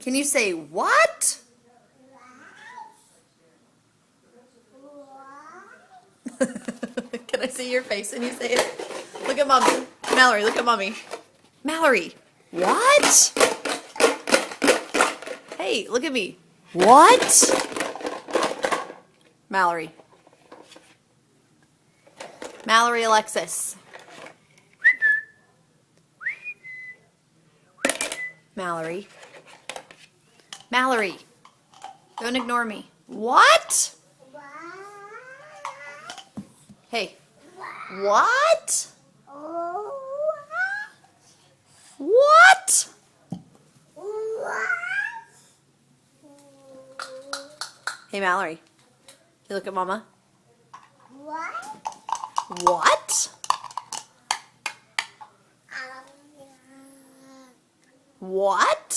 Can you say what? Can I see your face when you say it? Look at mommy. Mallory, look at mommy. Mallory, what? Hey, look at me. What? Mallory. Mallory Alexis. Mallory. Mallory. Don't ignore me. What? Hey. What? What? Hey, Mallory. You look at Mama. What? What?